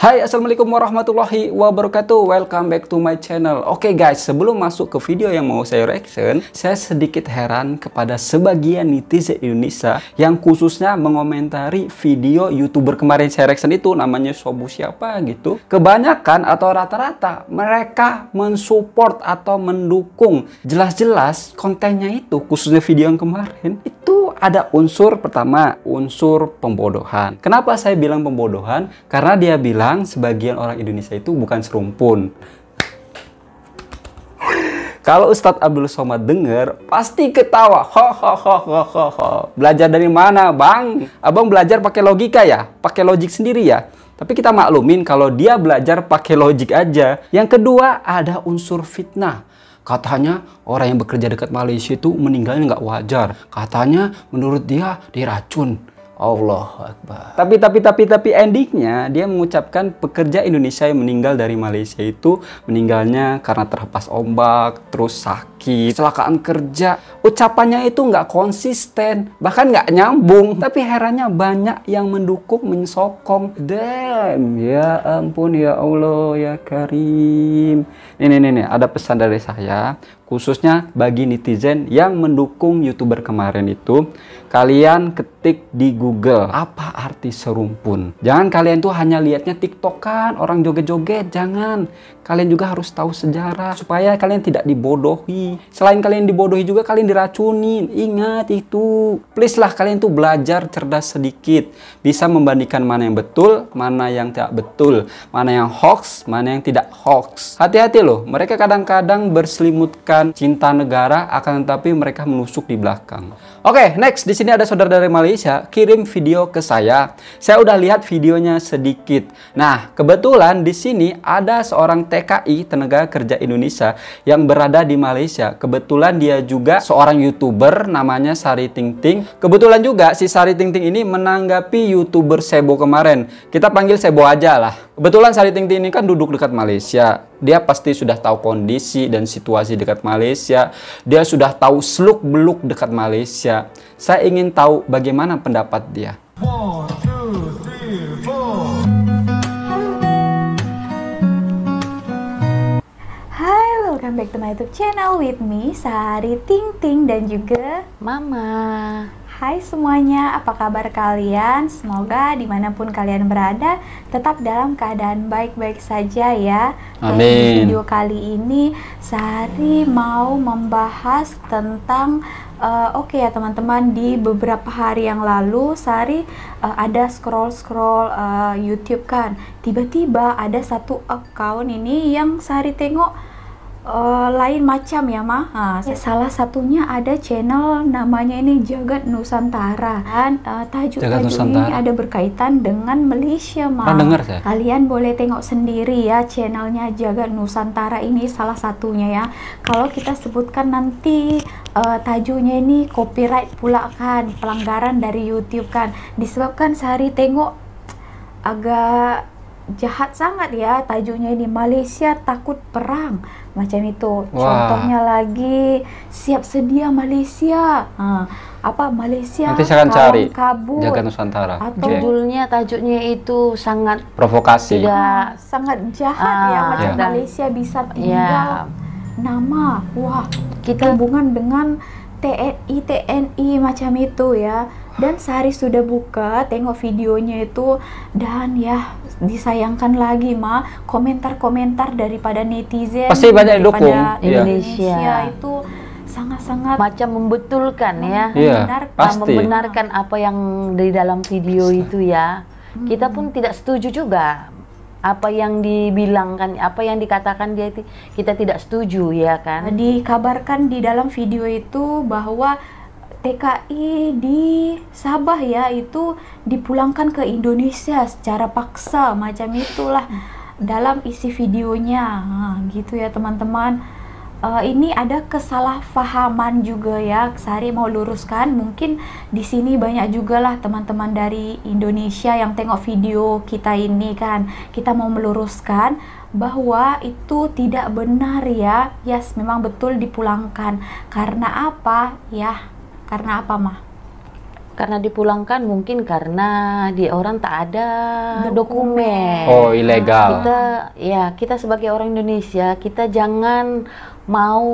Hai, assalamualaikum warahmatullahi wabarakatuh. Welcome back to my channel. Oke guys, sebelum masuk ke video yang mau saya reaction, saya sedikit heran kepada sebagian netizen Indonesia yang khususnya mengomentari video YouTuber kemarin saya reaction itu, namanya Sobu siapa gitu. Kebanyakan atau rata-rata mereka mensupport atau mendukung. Jelas-jelas kontennya itu, khususnya video yang kemarin itu ada unsur pertama, unsur pembodohan. Kenapa saya bilang pembodohan? Karena dia bilang sebagian orang Indonesia itu bukan serumpun. Kalau Ustadz Abdul Somad dengar, pasti ketawa. Ho. Belajar dari mana, Bang? Abang belajar pakai logika ya? Pakai logik sendiri ya? Tapi kita maklumin kalau dia belajar pakai logik aja. Yang kedua, ada unsur fitnah. Katanya orang yang bekerja dekat Malaysia itu meninggalnya nggak wajar. Katanya menurut dia diracun. Allah Akbar. Tapi endingnya dia mengucapkan pekerja Indonesia yang meninggal dari Malaysia itu meninggalnya karena terhempas ombak, terus sakit, kecelakaan kerja. Ucapannya itu nggak konsisten, bahkan nggak nyambung. Tapi herannya banyak yang mendukung, mensokong. Damn, ya ampun, ya Allah, ya Karim. Nih, ada pesan dari saya, khususnya bagi netizen yang mendukung YouTuber kemarin itu. Kalian ketik di Google, apa arti serumpun? Jangan kalian tuh hanya lihatnya TikTokan, orang joget-joget, jangan. Kalian juga harus tahu sejarah, supaya kalian tidak dibodohi. Selain kalian dibodohi juga kalian diracunin. Ingat itu. Please lah, kalian tuh belajar cerdas sedikit. Bisa membandingkan mana yang betul, mana yang tidak betul. Mana yang hoax, mana yang tidak hoax. Hati-hati loh, mereka kadang-kadang berselimutkan cinta negara, akan tetapi mereka menusuk di belakang. Oke, next. Di sini ada saudara dari Malaysia kirim video ke saya. Saya udah lihat videonya sedikit. Nah, kebetulan di sini ada seorang TKI, tenaga kerja Indonesia, yang berada di Malaysia. Kebetulan dia juga seorang YouTuber namanya Sari Ting Ting. Kebetulan juga si Sari Ting Ting ini menanggapi YouTuber Sebo kemarin. Kita panggil Sebo aja lah. Kebetulan Sari Ting Ting ini kan duduk dekat Malaysia. Dia pasti sudah tahu kondisi dan situasi dekat Malaysia. Dia sudah tahu seluk-beluk dekat Malaysia. Saya ingin tahu bagaimana pendapat dia. 1, 2, 3, 4. Hai, welcome back to my YouTube channel with me, Sari Ting Ting dan juga Mama. Hai semuanya, apa kabar kalian? Semoga dimanapun kalian berada tetap dalam keadaan baik-baik saja ya. Amin. Di video kali ini Sari mau membahas tentang oke ya teman-teman, di beberapa hari yang lalu Sari ada scroll YouTube kan. Tiba-tiba ada satu account ini yang Sari tengok lain macam ya mah. Salah satunya ada channel namanya ini Jagat Nusantara, dan tajuk ini ada berkaitan dengan Malaysia mah. Kalian boleh tengok sendiri ya, channelnya Jagat Nusantara ini salah satunya ya. Kalau kita sebutkan nanti tajuknya ini copyright pula kan, pelanggaran dari YouTube kan, disebabkan Sari tengok agak jahat sangat ya tajuknya ini, Malaysia takut perang macam itu. Contohnya lagi, siap sedia Malaysia, apa Malaysia nanti saya akan cari kabut Jagat Nusantara. Tajuknya itu sangat provokasi, sangat jahat ya, macam Malaysia bisa tinggal nama, wah kita hubungan dengan TNI macam itu ya. Dan Sari sudah buka tengok videonya itu, dan ya disayangkan lagi mah komentar-komentar daripada netizen pasti banyak yang dukung Indonesia itu sangat-sangat macam membetulkan ya, membenarkan apa yang di dalam video itu ya. Kita pun tidak setuju juga apa yang dibilangkan, apa yang dikatakan dia itu, kita tidak setuju ya kan. Dikabarkan di dalam video itu bahwa TKI di Sabah ya itu dipulangkan ke Indonesia secara paksa macam itulah dalam isi videonya. Gitu ya teman-teman. Ini ada kesalahpahaman juga ya. Sari mau luruskan, mungkin di sini banyak juga lah teman-teman dari Indonesia yang tengok video kita ini kan. Kita mau meluruskan bahwa itu tidak benar ya. Yes, memang betul dipulangkan. Karena apa? Ya, karena apa mah? Karena dipulangkan mungkin karena dia orang tak ada dokumen. Oh, ilegal. Kita sebagai orang Indonesia, kita jangan mau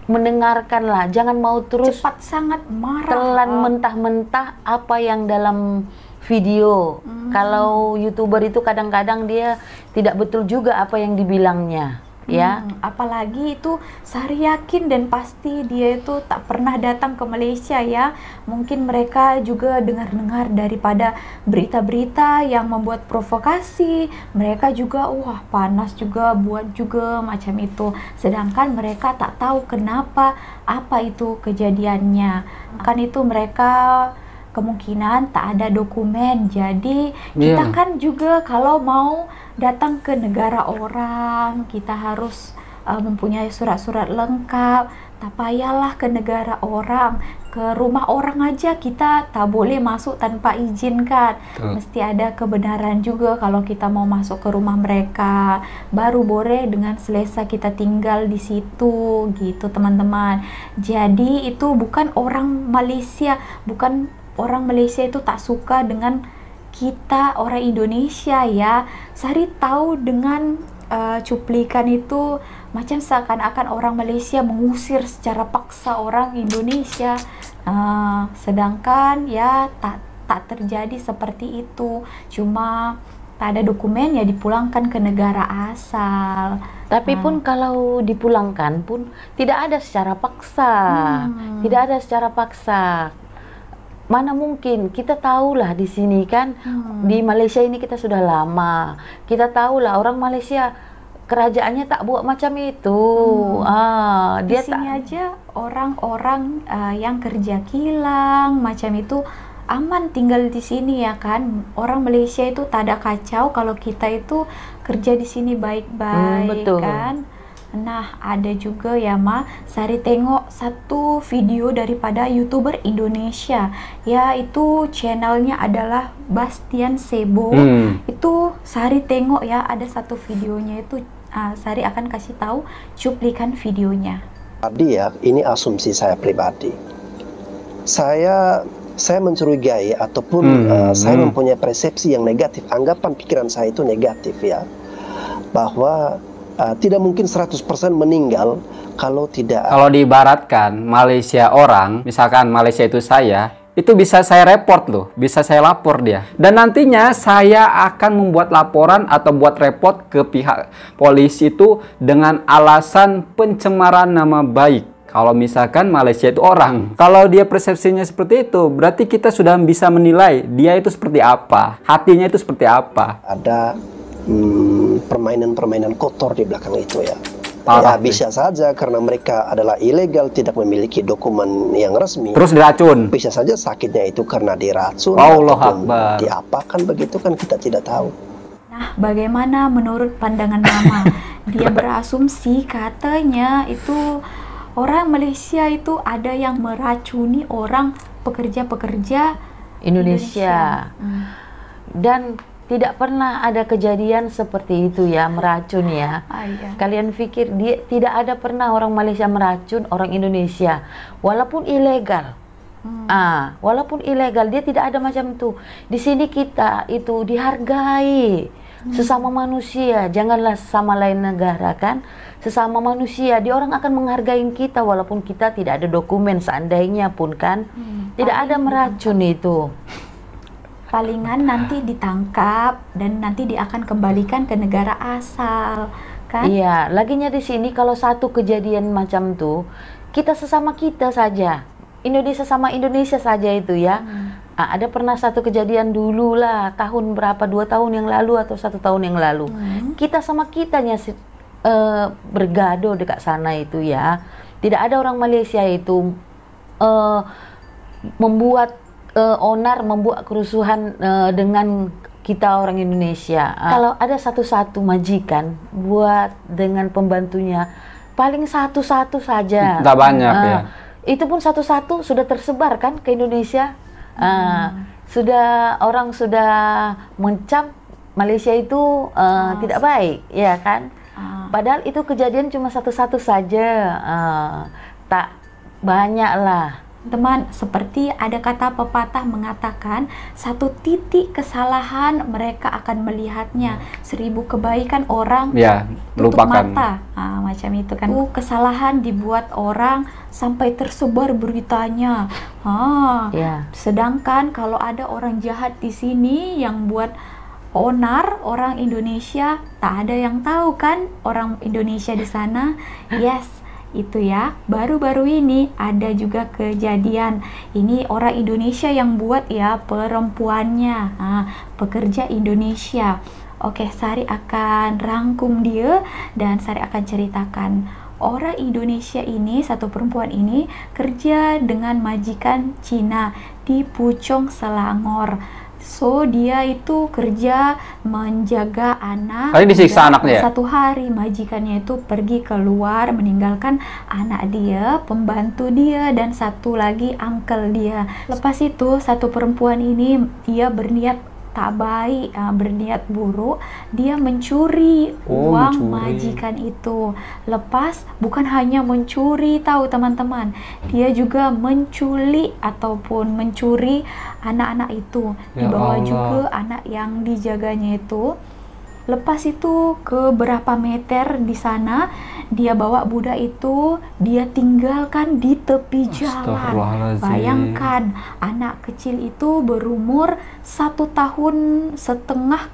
mendengarkan lah, jangan mau terus cepat sangat marah, telan mentah-mentah apa yang dalam video. Kalau YouTuber itu kadang-kadang dia tidak betul juga apa yang dibilangnya. Ya, apalagi itu Sari yakin dan pasti dia itu tak pernah datang ke Malaysia ya. Mungkin mereka juga dengar-dengar daripada berita-berita yang membuat provokasi. Mereka juga wah panas juga buat juga macam itu. Sedangkan mereka tak tahu kenapa apa itu kejadiannya. Kan itu mereka kemungkinan tak ada dokumen. Jadi kita kan juga kalau mau datang ke negara orang, kita harus mempunyai surat-surat lengkap. Tak payahlah ke negara orang, ke rumah orang aja kita tak boleh masuk tanpa izin kan. Mesti ada kebenaran juga kalau kita mau masuk ke rumah mereka. Baru boleh dengan selesa kita tinggal di situ gitu teman-teman. Jadi itu bukan orang Malaysia, bukan orang Malaysia itu tak suka dengan kita orang Indonesia ya. Sari tahu dengan cuplikan itu macam seakan-akan orang Malaysia mengusir secara paksa orang Indonesia, sedangkan ya tak terjadi seperti itu. Cuma tak ada dokumen ya dipulangkan ke negara asal. Tapi pun kalau dipulangkan pun tidak ada secara paksa, tidak ada secara paksa. Mana mungkin, kita tahulah di sini kan, di Malaysia ini kita sudah lama. Kita tahulah orang Malaysia kerajaannya tak buat macam itu. Di sini aja orang-orang yang kerja kilang macam itu aman tinggal di sini ya kan. Orang Malaysia itu tak ada kacau kalau kita itu kerja di sini baik-baik kan. Nah, ada juga ya Ma, Sari tengok satu video daripada YouTuber Indonesia. Ya, itu channelnya adalah Bastian Sebo. Itu Sari tengok ya, ada satu videonya itu. Sari akan kasih tahu cuplikan videonya. Tadi ya, ini asumsi saya pribadi. Saya mencurigai ataupun saya mempunyai persepsi yang negatif. Anggapan pikiran saya itu negatif ya. Bahwa tidak mungkin 100% meninggal kalau tidak. Kalau diibaratkan Malaysia orang, misalkan Malaysia itu saya, itu bisa saya report loh, bisa saya lapor dia. Dan nantinya saya akan membuat laporan atau buat report ke pihak polisi itu dengan alasan pencemaran nama baik. Kalau misalkan Malaysia itu orang, kalau dia persepsinya seperti itu, berarti kita sudah bisa menilai dia itu seperti apa, hatinya itu seperti apa. Ada permainan-permainan kotor di belakang itu ya. Parah, ya bisa saja karena mereka adalah ilegal, tidak memiliki dokumen yang resmi. Terus diracun. Bisa saja sakitnya itu karena diracun Allah ataupun Akbar. diapakan begitu kan kita tidak tahu. Nah, bagaimana menurut pandangan Mama? Dia berasumsi katanya itu orang Malaysia itu ada yang meracuni orang pekerja-pekerja Indonesia. Dan tidak pernah ada kejadian seperti itu ya, meracun ya. Iya. Kalian pikir dia tidak ada pernah orang Malaysia meracun orang Indonesia, walaupun ilegal. Walaupun ilegal dia tidak ada macam itu. Di sini kita itu dihargai sesama manusia, janganlah sama lain negara kan. Sesama manusia, dia orang akan menghargai kita walaupun kita tidak ada dokumen seandainya pun kan. Tidak ada meracun itu. Palingan nanti ditangkap dan nanti dia akan kembalikan ke negara asal, kan? Iya, laginya di sini kalau satu kejadian macam tuh, kita sesama kita saja, Indonesia sama Indonesia saja itu ya. Ada pernah satu kejadian dulu lah, tahun berapa, 2 tahun yang lalu atau 1 tahun yang lalu. Kita sama kitanya bergaduh dekat sana itu ya. Tidak ada orang Malaysia itu membuat onar, membuat kerusuhan dengan kita orang Indonesia. Kalau ada satu-satu majikan buat dengan pembantunya, paling satu-satu saja. Tidak banyak ya. Itu pun satu-satu sudah tersebar kan ke Indonesia. Orang sudah mencap Malaysia itu tidak baik, ya kan? Padahal itu kejadian cuma satu-satu saja, tak banyak lah. Teman, seperti ada kata pepatah mengatakan, 1 titik kesalahan mereka akan melihatnya, 1000 kebaikan orang ya, tutup lupakan. mata. Nah, macam itu kan. Kesalahan dibuat orang sampai tersebar beritanya. Sedangkan kalau ada orang jahat di sini yang buat onar orang Indonesia, tak ada yang tahu kan orang Indonesia di sana. Yes. Itu ya, baru-baru ini ada juga kejadian. Ini orang Indonesia yang buat ya, perempuannya, pekerja Indonesia. Oke, Sari akan rangkum dia dan Sari akan ceritakan. Orang Indonesia ini, satu perempuan ini kerja dengan majikan Cina di Puchong, Selangor. So dia itu kerja menjaga anak. Kali disiksa anaknya. Satu hari majikannya itu pergi keluar meninggalkan anak dia, pembantu dia, dan satu lagi uncle dia. Lepas itu satu perempuan ini dia berniat tak baik, berniat buruk, dia mencuri uang majikan itu. Lepas bukan hanya mencuri, tahu teman-teman, dia juga menculik ataupun mencuri anak-anak itu, dibawa juga anak yang dijaganya itu. Lepas itu ke berapa meter di sana dia bawa budak itu, dia tinggalkan di tepi jalan. Bayangkan anak kecil itu berumur 1,5 tahun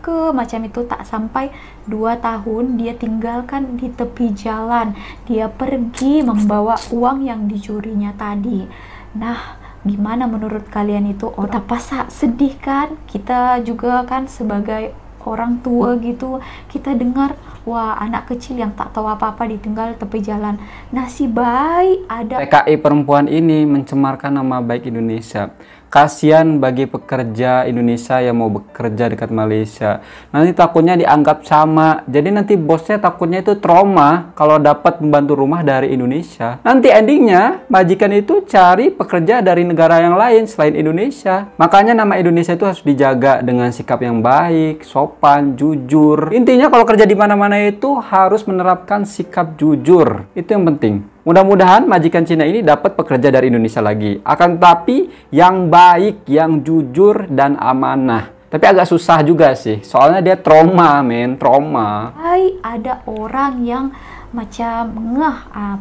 ke macam itu, tak sampai 2 tahun, dia tinggalkan di tepi jalan. Dia pergi membawa uang yang dicurinya tadi. Nah, gimana menurut kalian itu? Betapa sedih kan? Kita juga kan sebagai orang tua gitu, kita dengar, wah, anak kecil yang tak tahu apa-apa ditinggal tepi jalan. Nasib baik ada. TKI perempuan ini mencemarkan nama baik Indonesia. Kasihan bagi pekerja Indonesia yang mau bekerja dekat Malaysia. Nanti takutnya dianggap sama. Jadi nanti bosnya takutnya itu trauma kalau dapat pembantu rumah dari Indonesia. Nanti endingnya majikan itu cari pekerja dari negara yang lain selain Indonesia. Makanya nama Indonesia itu harus dijaga dengan sikap yang baik, sopan, jujur. Intinya kalau kerja di mana-mana itu harus menerapkan sikap jujur. Itu yang penting. Mudah-mudahan majikan Cina ini dapat pekerja dari Indonesia lagi. Akan tetapi yang baik, yang jujur dan amanah. Tapi agak susah juga sih. Soalnya dia trauma, trauma. Ada orang yang macam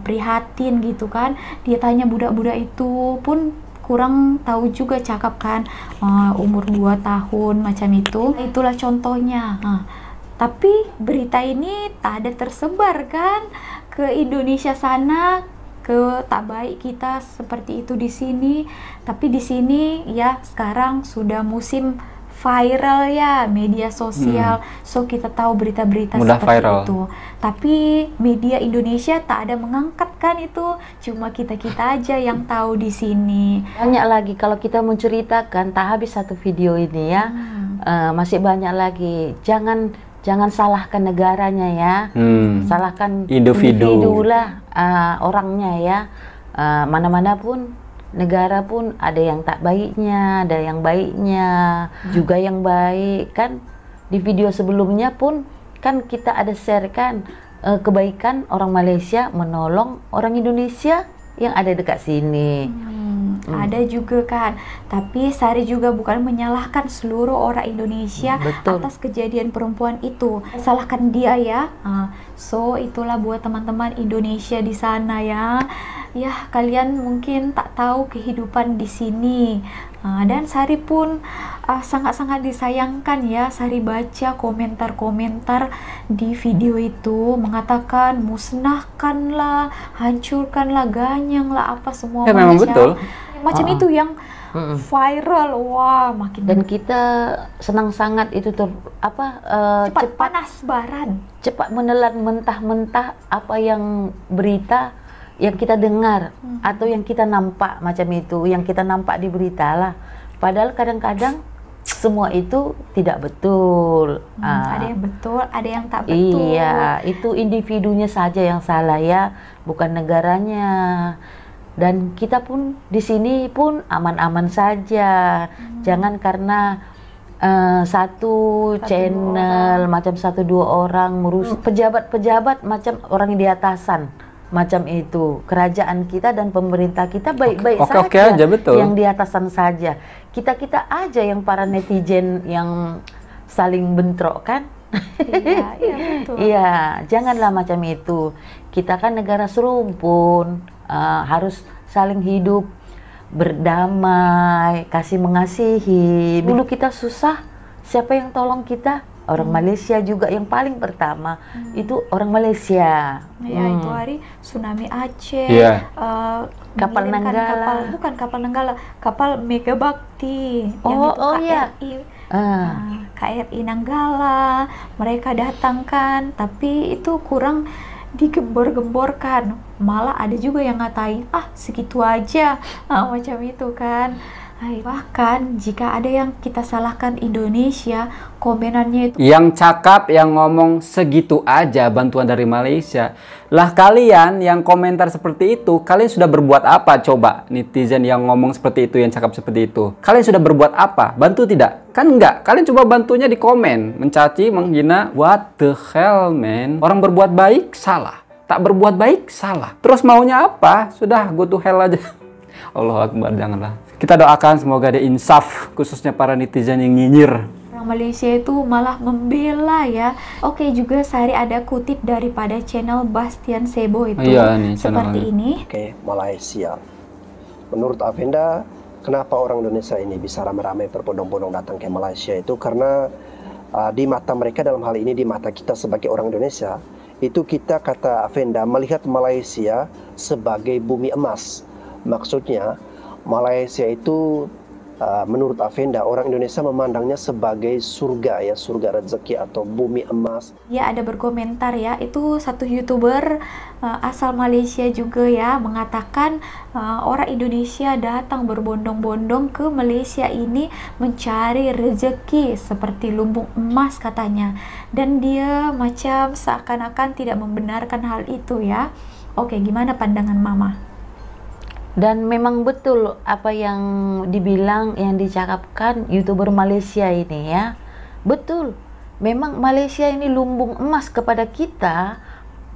prihatin gitu kan. Dia tanya budak-budak itu pun kurang tahu juga cakap kan. Umur 2 tahun macam itu. Itulah contohnya. Tapi berita ini tak ada tersebar kan ke Indonesia sana, ke tak baik kita seperti itu di sini. Tapi di sini ya sekarang sudah musim viral ya, media sosial. So kita tahu berita-berita seperti viral itu. Tapi media Indonesia tak ada mengangkat kan itu. Cuma kita-kita aja yang tahu di sini. Banyak lagi kalau kita menceritakan tak habis satu video ini ya. Masih banyak lagi. Jangan salahkan negaranya ya, salahkan individu lah, orangnya ya. Mana-mana pun, negara pun ada yang tak baiknya, ada yang baiknya, juga yang baik kan. Di video sebelumnya pun kan kita ada share kan kebaikan orang Malaysia menolong orang Indonesia yang ada dekat sini. Ada juga kan, tapi Sari juga bukan menyalahkan seluruh orang Indonesia atas kejadian perempuan itu. Salahkan dia ya. So itulah buat teman-teman Indonesia di sana ya. Ya kalian mungkin tak tahu kehidupan di sini. Dan Sari pun sangat-sangat disayangkan ya. Sari baca komentar-komentar di video itu mengatakan musnahkanlah, hancurkanlah, ganyanglah apa semua ya, memang betul. Macam itu yang viral. Wah, makin. Dan kita senang sangat itu cepat panas baran, cepat menelan mentah-mentah apa yang berita yang kita dengar atau yang kita nampak macam itu, yang kita nampak di berita lah. Padahal kadang-kadang semua itu tidak betul. Ada yang betul, ada yang tak betul. Iya, itu individunya saja yang salah ya, bukan negaranya. Dan kita pun di sini pun aman-aman saja. Jangan karena satu channel macam 1-2 orang merus pejabat-pejabat macam orang di atasan. macam itu. Kerajaan kita dan pemerintah kita baik-baik saja. Oke aja, betul. Yang di atasan saja. Kita aja yang para netizen yang saling bentrok kan. Iya, iya betul. Iya, janganlah macam itu. Kita kan negara serumpun, harus saling hidup berdamai, kasih mengasihi. Dulu kita susah, siapa yang tolong kita? Orang Malaysia juga yang paling pertama itu orang Malaysia. Ya itu hari tsunami Aceh, kapal Nanggala, bukan kapal Nanggala, kapal Megabakti yang itu KRI. KRI Nanggala mereka datangkan, tapi itu kurang digembor-gemborkan, malah ada juga yang ngatain segitu aja, macam itu kan. Bahkan jika ada yang kita salahkan Indonesia, komenannya itu yang cakap, yang ngomong segitu aja bantuan dari Malaysia. Lah kalian yang komentar seperti itu, kalian sudah berbuat apa? Coba netizen yang ngomong seperti itu, yang cakap seperti itu, kalian sudah berbuat apa? Bantu tidak? Kan enggak. Kalian coba bantunya di komen, mencaci, menghina. What the hell man? Orang berbuat baik salah, tak berbuat baik salah. Terus maunya apa? Sudah go to hell aja. Allah Akbar, janganlah. Kita doakan semoga ada insaf, khususnya para netizen yang nyinyir. Orang Malaysia itu malah membela ya. Oke, juga Sari ada kutip daripada channel Bastian Sebo itu. Nih, seperti ini. Oke, Malaysia. Menurut Avenda, kenapa orang Indonesia ini bisa ramai-ramai berbondong-bondong datang ke Malaysia itu karena di mata mereka, dalam hal ini di mata kita sebagai orang Indonesia, itu kita, kata Avenda, melihat Malaysia sebagai bumi emas. Maksudnya Malaysia itu menurut Avenda, orang Indonesia memandangnya sebagai surga ya, surga rezeki atau bumi emas. Ya, ada berkomentar ya, itu satu YouTuber asal Malaysia juga ya, mengatakan orang Indonesia datang berbondong-bondong ke Malaysia ini mencari rezeki seperti lumbung emas katanya. Dan dia macam seakan-akan tidak membenarkan hal itu ya. Oke, gimana pandangan Mama? Dan memang betul apa yang dibilang, yang dicakapkan YouTuber Malaysia ini ya. Betul, memang Malaysia ini lumbung emas kepada kita,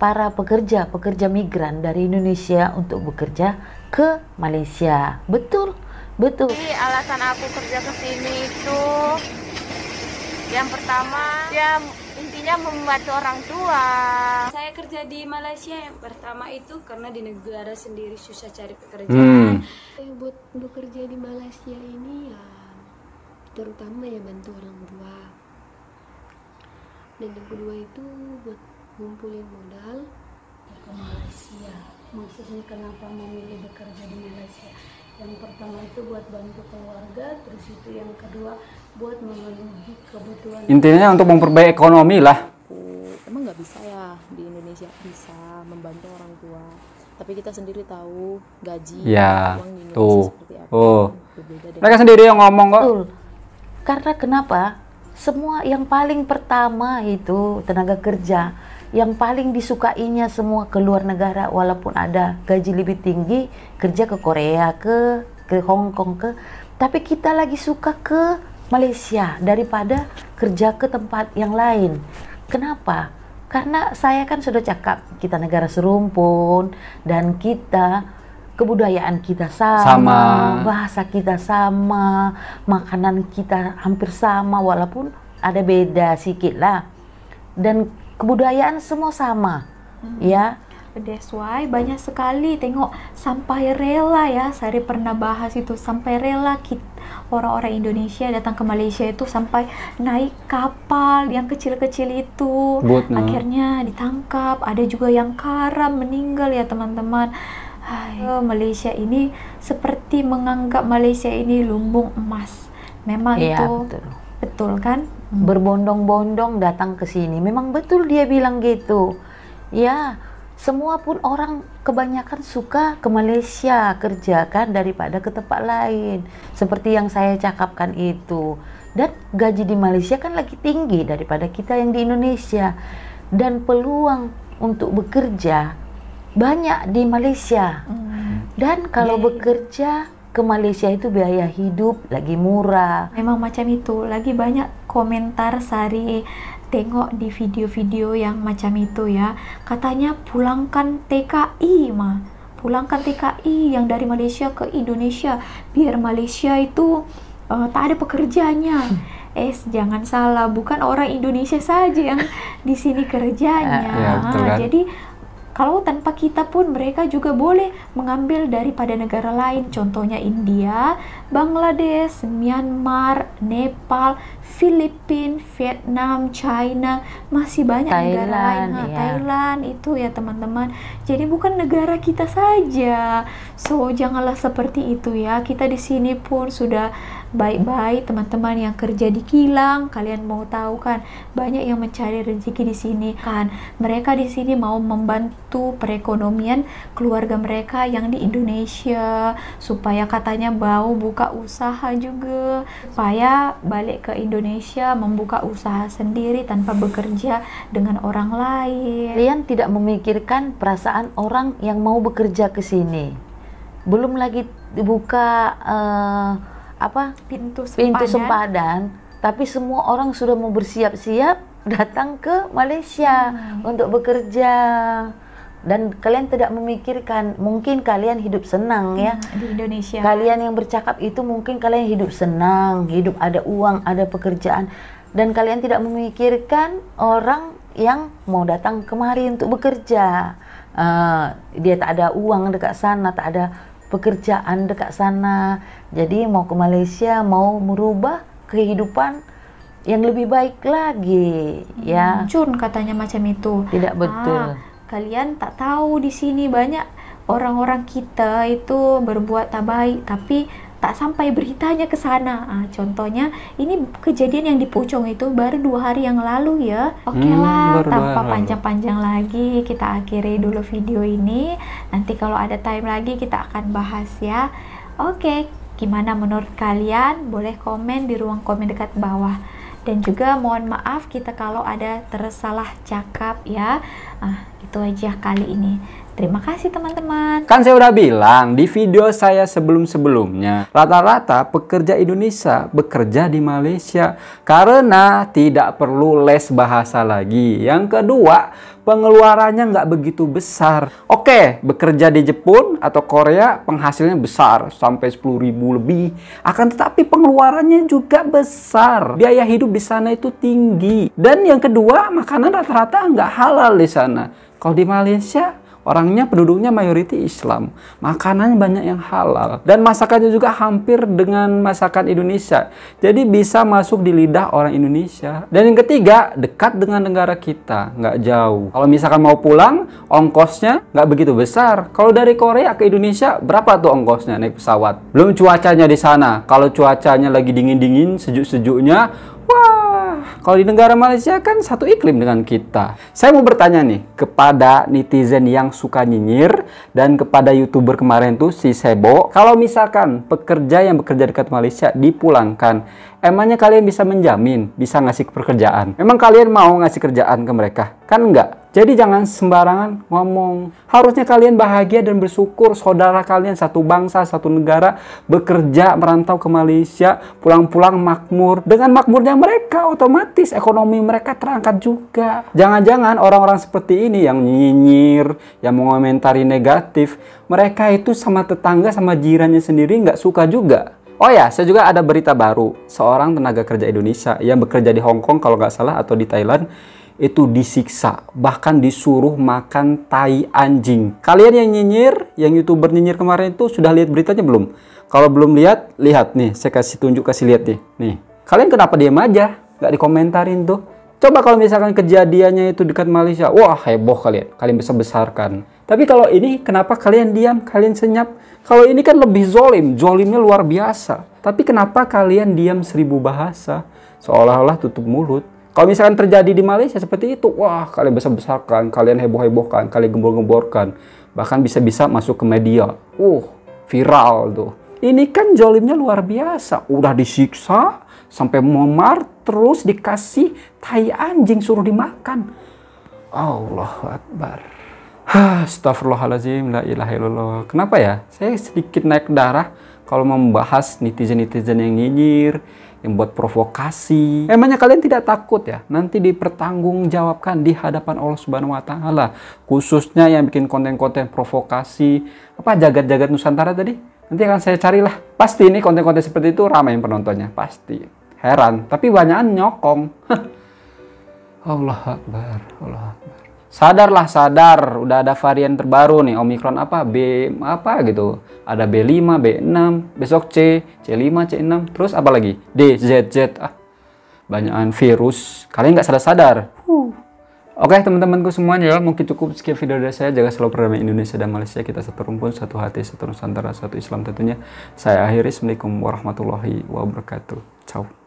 para pekerja migran dari Indonesia untuk bekerja ke Malaysia. Betul, betul. Jadi alasan aku kerja ke sini itu, yang pertama, ya intinya membantu orang tua. Saya kerja di Malaysia yang pertama itu karena di negara sendiri susah cari pekerjaan. Buat bekerja di Malaysia ini ya terutama ya bantu orang tua. Dan yang kedua itu buat ngumpulin modal ke Malaysia. Maksudnya kenapa memilih bekerja di Malaysia? Yang pertama itu buat bantu keluarga, terus itu yang kedua buat memenuhi kebutuhan. Intinya untuk memperbaiki ekonomi lah. Emang nggak bisa ya di Indonesia bisa membantu orang tua, tapi kita sendiri tahu gaji uang di Indonesia seperti apa. Berbeda dengan mereka sendiri yang ngomong kok. Betul. Karena kenapa? Semua yang paling pertama itu tenaga kerja, yang paling disukainya semua ke luar negara, walaupun ada gaji lebih tinggi, kerja ke Korea, ke Hong Kong, tapi kita lagi suka ke Malaysia daripada kerja ke tempat yang lain. Kenapa? Karena saya kan sudah cakap, kita negara serumpun dan kita kebudayaan kita sama, bahasa kita sama, makanan kita hampir sama, walaupun ada beda sedikit lah. Dan kebudayaan semua sama, ya. That's why banyak sekali tengok sampai rela ya, Sari pernah bahas itu, sampai rela orang-orang Indonesia datang ke Malaysia itu sampai naik kapal yang kecil-kecil itu, akhirnya ditangkap, ada juga yang karam meninggal ya teman-teman. Malaysia ini seperti menganggap Malaysia ini lumbung emas, memang ya, itu betul kan? Berbondong-bondong datang ke sini, memang betul dia bilang gitu ya. Semua pun orang kebanyakan suka ke Malaysia kerja kan daripada ke tempat lain. Seperti yang saya cakapkan itu. Dan gaji di Malaysia kan lagi tinggi daripada kita yang di Indonesia. Dan peluang untuk bekerja banyak di Malaysia. Dan kalau bekerja ke Malaysia itu biaya hidup lagi murah. Memang macam itu. Lagi banyak komentar Sari tengok di video-video yang macam itu ya. Katanya pulangkan TKI mah. Pulangkan TKI yang dari Malaysia ke Indonesia biar Malaysia itu tak ada pekerjanya. Jangan salah, bukan orang Indonesia saja yang di sini kerjanya. Betul kan? Jadi kalau tanpa kita pun mereka juga boleh mengambil daripada negara lain, contohnya India, Bangladesh, Myanmar, Nepal, Filipina, Vietnam, China, masih banyak negara lain. Thailand itu ya teman-teman. Jadi bukan negara kita saja. So janganlah seperti itu ya. Kita di sini pun sudah baik-baik, teman-teman yang kerja di kilang, kalian mau tahu kan, banyak yang mencari rezeki di sini kan. Mereka di sini mau membantu perekonomian keluarga mereka yang di Indonesia, supaya katanya mau buka usaha juga, supaya balik ke Indonesia membuka usaha sendiri tanpa bekerja dengan orang lain. Kalian tidak memikirkan perasaan orang yang mau bekerja ke sini. Belum lagi dibuka pintu sempadan, tapi semua orang sudah mau bersiap-siap datang ke Malaysia untuk bekerja. Dan kalian tidak memikirkan, mungkin kalian hidup senang ya di Indonesia. Kalian yang bercakap itu mungkin kalian hidup senang, hidup ada uang, ada pekerjaan, dan kalian tidak memikirkan orang yang mau datang kemari untuk bekerja. Dia tak ada uang dekat sana, tak ada pekerjaan dekat sana, jadi mau ke Malaysia, mau merubah kehidupan yang lebih baik lagi, ya. Cun katanya macam itu. Tidak betul. Kalian tak tahu di sini banyak orang-orang kita itu berbuat tak baik, tapi tak sampai beritanya ke sana. Contohnya ini kejadian yang di Puchong itu baru 2 hari yang lalu ya. Oke lah, tanpa panjang-panjang lagi kita akhiri dulu video ini. Nanti kalau ada time lagi kita akan bahas ya. Oke, gimana menurut kalian? Boleh komen di ruang komen dekat bawah. Dan juga mohon maaf kita kalau ada tersalah cakap ya. Itu aja kali ini. Terima kasih teman-teman. Kan saya udah bilang di video saya sebelum-sebelumnya, rata-rata pekerja Indonesia bekerja di Malaysia karena tidak perlu les bahasa lagi. Yang kedua, pengeluarannya nggak begitu besar. Oke, bekerja di Jepun atau Korea penghasilannya besar sampai 10.000 lebih. Akan tetapi pengeluarannya juga besar. Biaya hidup di sana itu tinggi. Dan yang kedua, makanan rata-rata nggak halal di sana. Kalau di Malaysia, orangnya penduduknya mayoriti Islam, makanannya banyak yang halal, dan masakannya juga hampir dengan masakan Indonesia, jadi bisa masuk di lidah orang Indonesia. Dan yang ketiga, dekat dengan negara kita, nggak jauh. Kalau misalkan mau pulang, ongkosnya nggak begitu besar. Kalau dari Korea ke Indonesia, berapa tuh ongkosnya naik pesawat? Belum cuacanya di sana. Kalau cuacanya lagi dingin-dingin, sejuk-sejuknya, wah. Kalau di negara Malaysia kan satu iklim dengan kita. Saya mau bertanya nih kepada netizen yang suka nyinyir dan kepada YouTuber kemarin tuh si Sebo. Kalau misalkan pekerja yang bekerja dekat Malaysia dipulangkan, emangnya kalian bisa menjamin bisa ngasih pekerjaan? Memang kalian mau ngasih kerjaan ke mereka? Kan enggak. Jadi jangan sembarangan ngomong. Harusnya kalian bahagia dan bersyukur saudara kalian satu bangsa, satu negara bekerja merantau ke Malaysia, pulang-pulang makmur. Dengan makmurnya mereka otomatis ekonomi mereka terangkat juga. Jangan-jangan orang-orang seperti ini yang nyinyir, yang mengomentari negatif, mereka itu sama tetangga, sama jirannya sendiri nggak suka juga. Oh ya, saya juga ada berita baru. Seorang tenaga kerja Indonesia yang bekerja di Hong Kong kalau nggak salah atau di Thailand, itu disiksa, bahkan disuruh makan tai anjing. Kalian yang nyinyir, yang YouTuber nyinyir kemarin itu sudah lihat beritanya belum? Kalau belum lihat, lihat nih, saya kasih tunjuk, kasih lihat nih. Nih, kalian kenapa diam aja? Nggak dikomentarin tuh. Coba kalau misalkan kejadiannya itu dekat Malaysia, wah heboh kalian besar-besarkan. Tapi kalau ini, kenapa kalian diam, kalian senyap? Kalau ini kan lebih zolim, zolimnya luar biasa. Tapi kenapa kalian diam 1000 bahasa? Seolah-olah tutup mulut. Kalau misalkan terjadi di Malaysia seperti itu, wah kalian besar-besarkan, kalian heboh-hebohkan, kalian gembor-gemborkan, bahkan bisa-bisa masuk ke media. Viral tuh. Ini kan zolimnya luar biasa, udah disiksa sampai memar, terus dikasih tai anjing suruh dimakan. Allahu Akbar. Astagfirullahaladzim, la ilaha illallah. Kenapa ya? Saya sedikit naik darah kalau membahas netizen-netizen yang nyinyir, yang buat provokasi. Emangnya kalian tidak takut ya nanti dipertanggungjawabkan di hadapan Allah Subhanahu wa taala, khususnya yang bikin konten-konten provokasi, apa jagat-jagat Nusantara tadi? Nanti akan saya carilah. Pasti ini konten-konten seperti itu ramai penontonnya, pasti. Heran, tapi banyakan nyokong. Allah Akbar, Allah Akbar. Sadarlah, sadar, udah ada varian terbaru nih, Omikron apa, B apa gitu. Ada B5, B6, besok C, C5, C6, terus apa lagi? D, Z, Z. Banyakan virus. Kalian nggak sadar-sadar. Oke, teman-temanku semuanya, mungkin cukup sekian video dari saya. Jaga selalu perdamaian Indonesia dan Malaysia. Kita satu rumpun, satu hati, satu Nusantara, satu Islam tentunya. Saya akhiri. Assalamualaikum warahmatullahi wabarakatuh. Ciao.